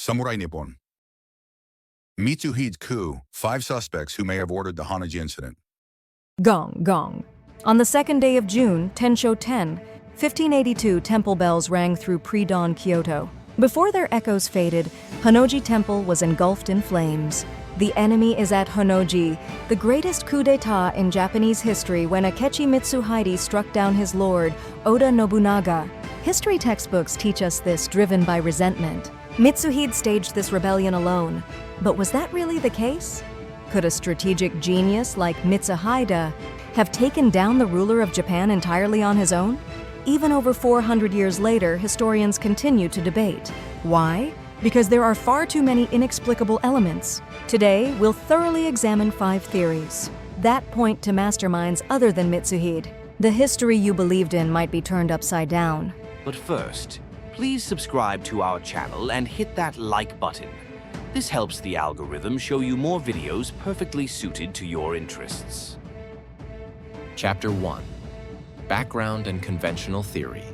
Samurai Nippon. Mitsuhide's coup, 5 suspects who may have ordered the Honnoji Incident. Gong, gong. On the second day of June, Tensho 10, 1582 temple bells rang through pre-dawn Kyoto. Before their echoes faded, Honnoji Temple was engulfed in flames. The enemy is at Honnoji, the greatest coup d'etat in Japanese history when Akechi Mitsuhide struck down his lord, Oda Nobunaga. History textbooks teach us this, driven by resentment. Mitsuhide staged this rebellion alone. But was that really the case? Could a strategic genius like Mitsuhide have taken down the ruler of Japan entirely on his own? Even over 400 years later, historians continue to debate. Why? Because there are far too many inexplicable elements. Today, we'll thoroughly examine 5 theories that point to masterminds other than Mitsuhide. The history you believed in might be turned upside down. But first, please subscribe to our channel and hit that like button. This helps the algorithm show you more videos perfectly suited to your interests. Chapter 1. Background and Conventional Theory.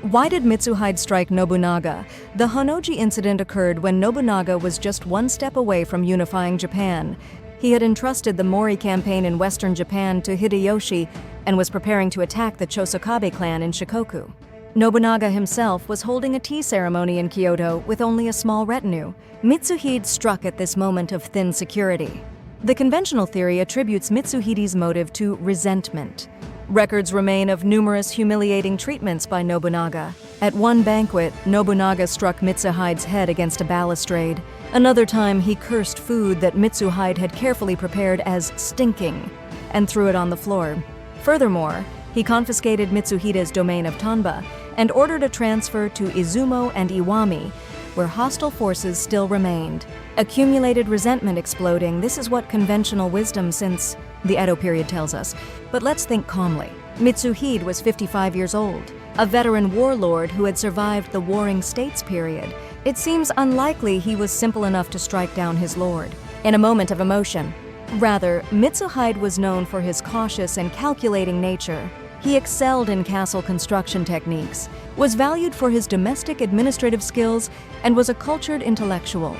Why did Mitsuhide strike Nobunaga? The Honnoji Incident occurred when Nobunaga was just one step away from unifying Japan. He had entrusted the Mori campaign in western Japan to Hideyoshi and was preparing to attack the Chosokabe clan in Shikoku. Nobunaga himself was holding a tea ceremony in Kyoto with only a small retinue. Mitsuhide struck at this moment of thin security. The conventional theory attributes Mitsuhide's motive to resentment. Records remain of numerous humiliating treatments by Nobunaga. At one banquet, Nobunaga struck Mitsuhide's head against a balustrade. Another time, he cursed food that Mitsuhide had carefully prepared as stinking and threw it on the floor. Furthermore, he confiscated Mitsuhide's domain of Tanba and ordered a transfer to Izumo and Iwami, where hostile forces still remained. Accumulated resentment exploding, this is what conventional wisdom since the Edo period tells us. But let's think calmly. Mitsuhide was 55 years old, a veteran warlord who had survived the Warring States period. It seems unlikely he was simple enough to strike down his lord in a moment of emotion. Rather, Mitsuhide was known for his cautious and calculating nature. He excelled in castle construction techniques, was valued for his domestic administrative skills, and was a cultured intellectual.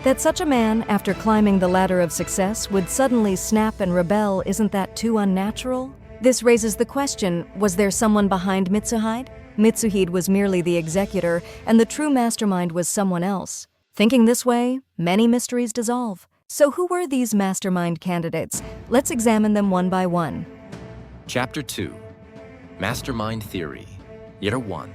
That such a man, after climbing the ladder of success, would suddenly snap and rebel, isn't that too unnatural? This raises the question, was there someone behind Mitsuhide? Mitsuhide was merely the executor, and the true mastermind was someone else. Thinking this way, many mysteries dissolve. So who were these mastermind candidates? Let's examine them one by one. Chapter 2. Mastermind Theory. Year 1.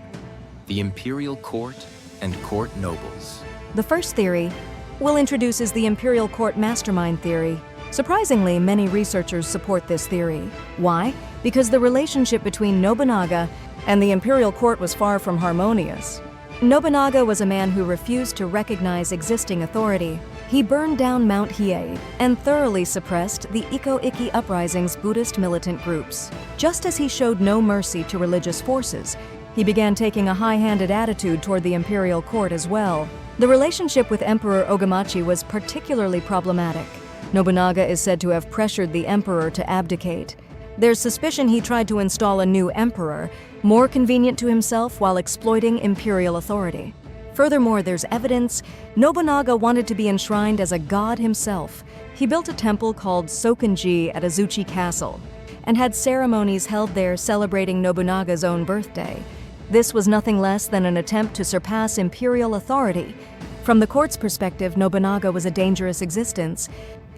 The Imperial Court and Court Nobles. The first theory will introduces the Imperial Court mastermind theory. Surprisingly, many researchers support this theory. Why? Because the relationship between Nobunaga and the Imperial Court was far from harmonious. Nobunaga was a man who refused to recognize existing authority. He burned down Mount Hiei and thoroughly suppressed the Iko-Ikki Uprising's Buddhist militant groups. Just as he showed no mercy to religious forces, he began taking a high-handed attitude toward the imperial court as well. The relationship with Emperor Ogimachi was particularly problematic. Nobunaga is said to have pressured the emperor to abdicate. There's suspicion he tried to install a new emperor, more convenient to himself while exploiting imperial authority. Furthermore, there's evidence Nobunaga wanted to be enshrined as a god himself. He built a temple called Sokenji at Azuchi Castle and had ceremonies held there celebrating Nobunaga's own birthday. This was nothing less than an attempt to surpass imperial authority. From the court's perspective, Nobunaga was a dangerous existence.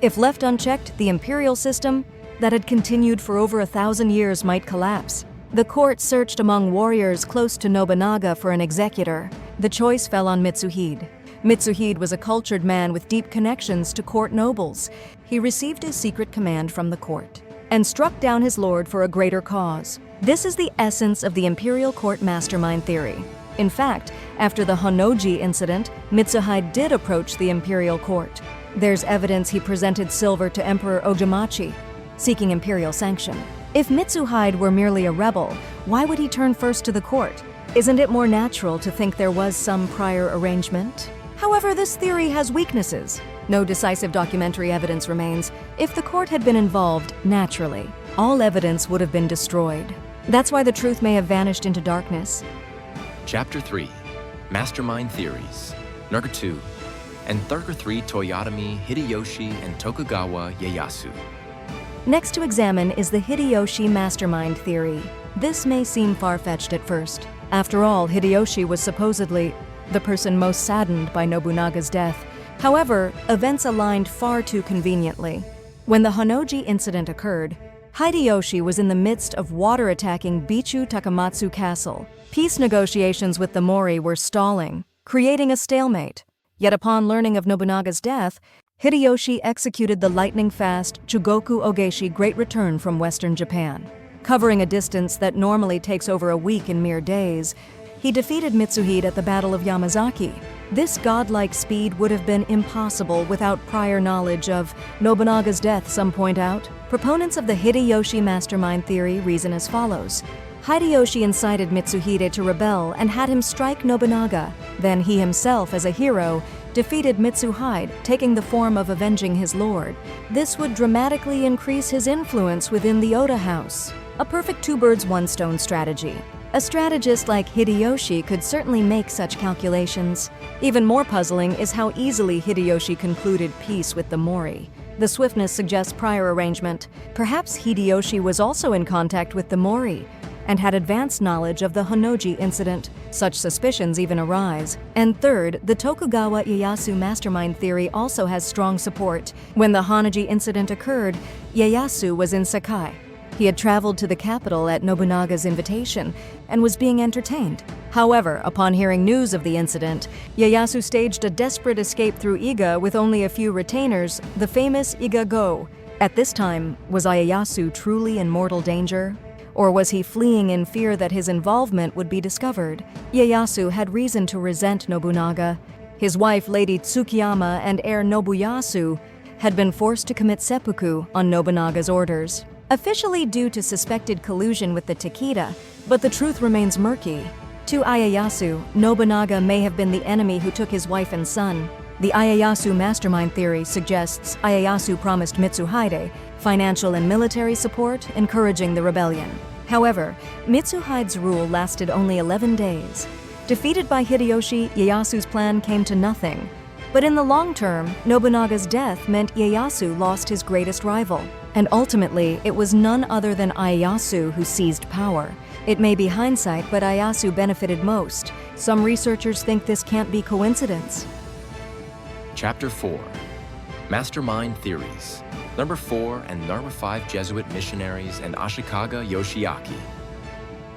If left unchecked, the imperial system that had continued for over 1,000 years might collapse. The court searched among warriors close to Nobunaga for an executor. The choice fell on Mitsuhide. Mitsuhide was a cultured man with deep connections to court nobles. He received a secret command from the court and struck down his lord for a greater cause. This is the essence of the imperial court mastermind theory. In fact, after the Honnoji Incident, Mitsuhide did approach the imperial court. There's evidence he presented silver to Emperor Ogimachi, seeking imperial sanction. If Mitsuhide were merely a rebel, why would he turn first to the court? Isn't it more natural to think there was some prior arrangement? However, this theory has weaknesses. No decisive documentary evidence remains. If the court had been involved, naturally, all evidence would have been destroyed. That's why the truth may have vanished into darkness. Chapter 3. Mastermind Theories. Number 2. And number 3, Toyotomi, Hideyoshi, and Tokugawa Ieyasu. Next to examine is the Hideyoshi mastermind theory. This may seem far-fetched at first. After all, Hideyoshi was supposedly the person most saddened by Nobunaga's death. However, events aligned far too conveniently. When the Honnoji Incident occurred, Hideyoshi was in the midst of water-attacking Bichu Takamatsu Castle. Peace negotiations with the Mori were stalling, creating a stalemate. Yet upon learning of Nobunaga's death, Hideyoshi executed the lightning-fast chugoku ogaeshi Great Return from Western Japan. Covering a distance that normally takes over a week in mere days, he defeated Mitsuhide at the Battle of Yamazaki. This godlike speed would have been impossible without prior knowledge of Nobunaga's death, some point out. Proponents of the Hideyoshi mastermind theory reason as follows. Hideyoshi incited Mitsuhide to rebel and had him strike Nobunaga. Then he himself, as a hero, defeated Mitsuhide, taking the form of avenging his lord. This would dramatically increase his influence within the Oda house. A perfect two-birds-one-stone strategy. A strategist like Hideyoshi could certainly make such calculations. Even more puzzling is how easily Hideyoshi concluded peace with the Mori. The swiftness suggests prior arrangement. Perhaps Hideyoshi was also in contact with the Mori and had advanced knowledge of the Honnoji Incident. Such suspicions even arise. And third, the Tokugawa Ieyasu mastermind theory also has strong support. When the Honnoji Incident occurred, Ieyasu was in Sakai. He had traveled to the capital at Nobunaga's invitation and was being entertained. However, upon hearing news of the incident, Ieyasu staged a desperate escape through Iga with only a few retainers, the famous Iga-go. At this time, was Ieyasu truly in mortal danger? Or was he fleeing in fear that his involvement would be discovered? Ieyasu had reason to resent Nobunaga. His wife, Lady Tsukiyama, and heir Nobuyasu had been forced to commit seppuku on Nobunaga's orders. Officially due to suspected collusion with the Takeda, but the truth remains murky. To Ieyasu, Nobunaga may have been the enemy who took his wife and son. The Ieyasu mastermind theory suggests Ieyasu promised Mitsuhide financial and military support, encouraging the rebellion. However, Mitsuhide's rule lasted only 11 days. Defeated by Hideyoshi, Ieyasu's plan came to nothing. But in the long term, Nobunaga's death meant Ieyasu lost his greatest rival. And ultimately, it was none other than Ieyasu who seized power. It may be hindsight, but Ieyasu benefited most. Some researchers think this can't be coincidence. Chapter 4. Mastermind Theories. Number 4 and number 5 Jesuit missionaries and Ashikaga Yoshiaki.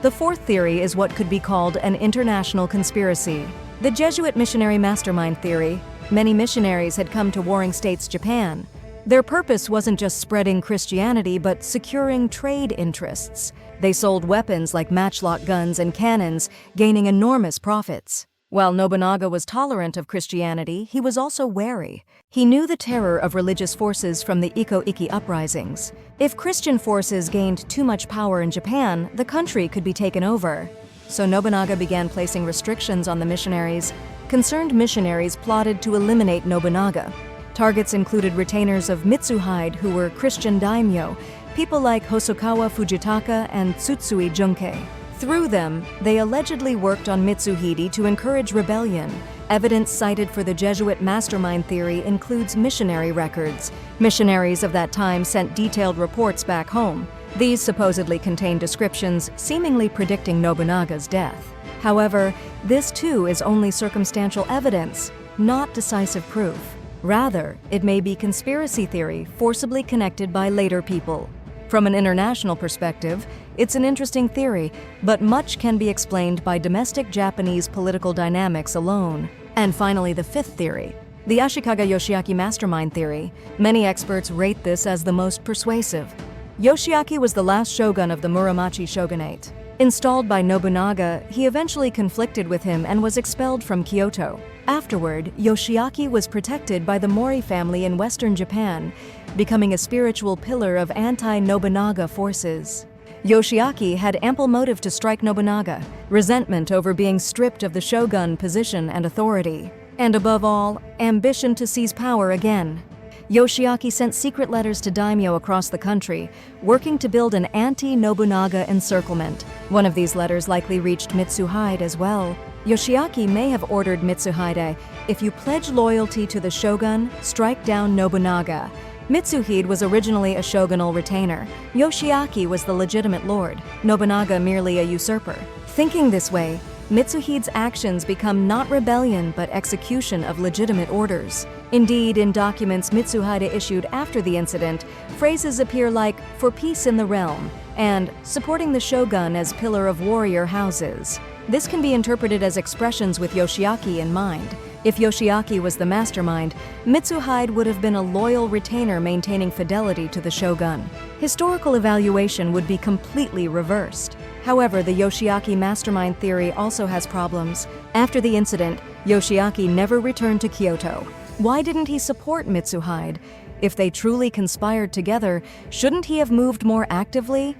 The fourth theory is what could be called an international conspiracy. The Jesuit missionary mastermind theory. Many missionaries had come to warring states Japan. Their purpose wasn't just spreading Christianity, but securing trade interests. They sold weapons like matchlock guns and cannons, gaining enormous profits. While Nobunaga was tolerant of Christianity, he was also wary. He knew the terror of religious forces from the Iko-Iki uprisings. If Christian forces gained too much power in Japan, the country could be taken over. So Nobunaga began placing restrictions on the missionaries. Concerned missionaries plotted to eliminate Nobunaga. Targets included retainers of Mitsuhide who were Christian daimyo, people like Hosokawa Fujitaka and Tsutsui Junkei. Through them, they allegedly worked on Mitsuhide to encourage rebellion. Evidence cited for the Jesuit mastermind theory includes missionary records. Missionaries of that time sent detailed reports back home. These supposedly contain descriptions seemingly predicting Nobunaga's death. However, this too is only circumstantial evidence, not decisive proof. Rather, it may be conspiracy theory forcibly connected by later people. From an international perspective, it's an interesting theory, but much can be explained by domestic Japanese political dynamics alone. And finally, the fifth theory, the Ashikaga Yoshiaki mastermind theory. Many experts rate this as the most persuasive. Yoshiaki was the last shogun of the Muromachi shogunate. Installed by Nobunaga, he eventually conflicted with him and was expelled from Kyoto. Afterward, Yoshiaki was protected by the Mori family in western Japan, becoming a spiritual pillar of anti-Nobunaga forces. Yoshiaki had ample motive to strike Nobunaga, resentment over being stripped of the shogun position and authority, and above all, ambition to seize power again. Yoshiaki sent secret letters to daimyo across the country, working to build an anti-Nobunaga encirclement. One of these letters likely reached Mitsuhide as well. Yoshiaki may have ordered Mitsuhide, "If you pledge loyalty to the shogun, strike down Nobunaga." Mitsuhide was originally a shogunal retainer. Yoshiaki was the legitimate lord, Nobunaga merely a usurper. Thinking this way, Mitsuhide's actions become not rebellion but execution of legitimate orders. Indeed, in documents Mitsuhide issued after the incident, phrases appear like "for peace in the realm" and "supporting the shogun as pillar of warrior houses." This can be interpreted as expressions with Yoshiaki in mind. If Yoshiaki was the mastermind, Mitsuhide would have been a loyal retainer maintaining fidelity to the shogun. Historical evaluation would be completely reversed. However, the Yoshiaki mastermind theory also has problems. After the incident, Yoshiaki never returned to Kyoto. Why didn't he support Mitsuhide? If they truly conspired together, shouldn't he have moved more actively?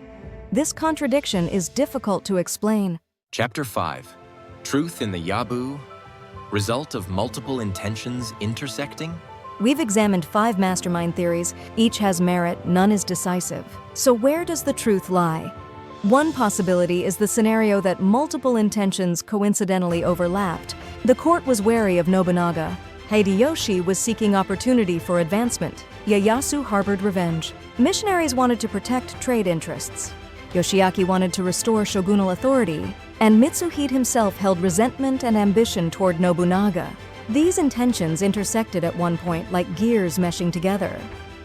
This contradiction is difficult to explain. Chapter 5. Truth in the Yabu. Result of multiple intentions intersecting? We've examined 5 mastermind theories. Each has merit, none is decisive. So where does the truth lie? One possibility is the scenario that multiple intentions coincidentally overlapped. The court was wary of Nobunaga. Hideyoshi was seeking opportunity for advancement. Ieyasu harbored revenge. Missionaries wanted to protect trade interests. Yoshiaki wanted to restore shogunal authority. And Mitsuhide himself held resentment and ambition toward Nobunaga. These intentions intersected at one point like gears meshing together.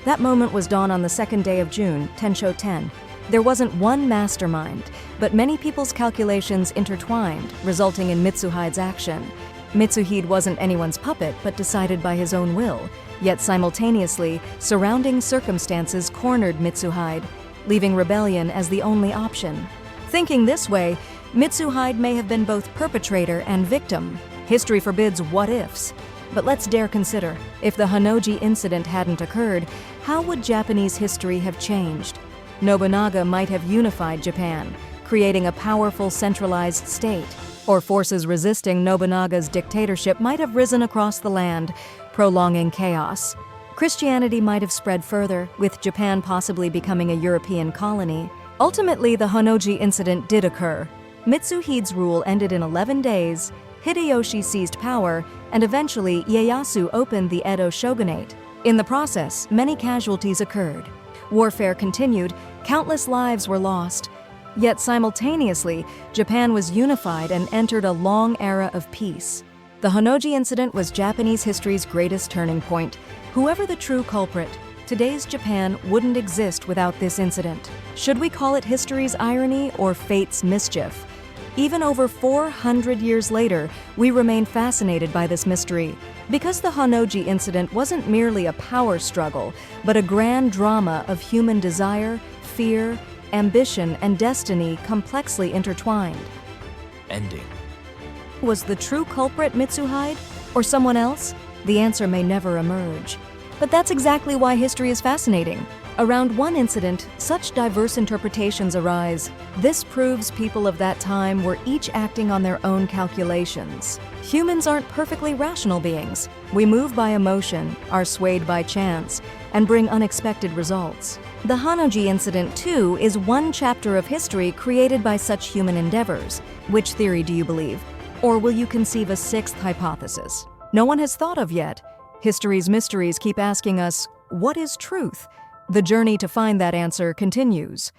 That moment was dawn on the 2nd day of June, Tensho 10. There wasn't one mastermind, but many people's calculations intertwined, resulting in Mitsuhide's action. Mitsuhide wasn't anyone's puppet, but decided by his own will. Yet simultaneously, surrounding circumstances cornered Mitsuhide, leaving rebellion as the only option. Thinking this way, Mitsuhide may have been both perpetrator and victim. History forbids what-ifs. But let's dare consider, if the Honnoji Incident hadn't occurred, how would Japanese history have changed? Nobunaga might have unified Japan, creating a powerful centralized state. Or forces resisting Nobunaga's dictatorship might have risen across the land, prolonging chaos. Christianity might have spread further, with Japan possibly becoming a European colony. Ultimately, the Honnoji Incident did occur. Mitsuhide's rule ended in 11 days, Hideyoshi seized power, and eventually Ieyasu opened the Edo shogunate. In the process, many casualties occurred. Warfare continued, countless lives were lost. Yet simultaneously, Japan was unified and entered a long era of peace. The Honnoji Incident was Japanese history's greatest turning point. Whoever the true culprit, today's Japan wouldn't exist without this incident. Should we call it history's irony or fate's mischief? Even over 400 years later, we remain fascinated by this mystery. Because the Honnoji Incident wasn't merely a power struggle, but a grand drama of human desire, fear, ambition, and destiny complexly intertwined. Ending. Was the true culprit Mitsuhide, or someone else? The answer may never emerge. But that's exactly why history is fascinating. Around one incident, such diverse interpretations arise. This proves people of that time were each acting on their own calculations. Humans aren't perfectly rational beings. We move by emotion, are swayed by chance, and bring unexpected results. The Honnoji Incident, too, is one chapter of history created by such human endeavors. Which theory do you believe? Or will you conceive a 6th hypothesis? No one has thought of yet. History's mysteries keep asking us, what is truth? The journey to find that answer continues.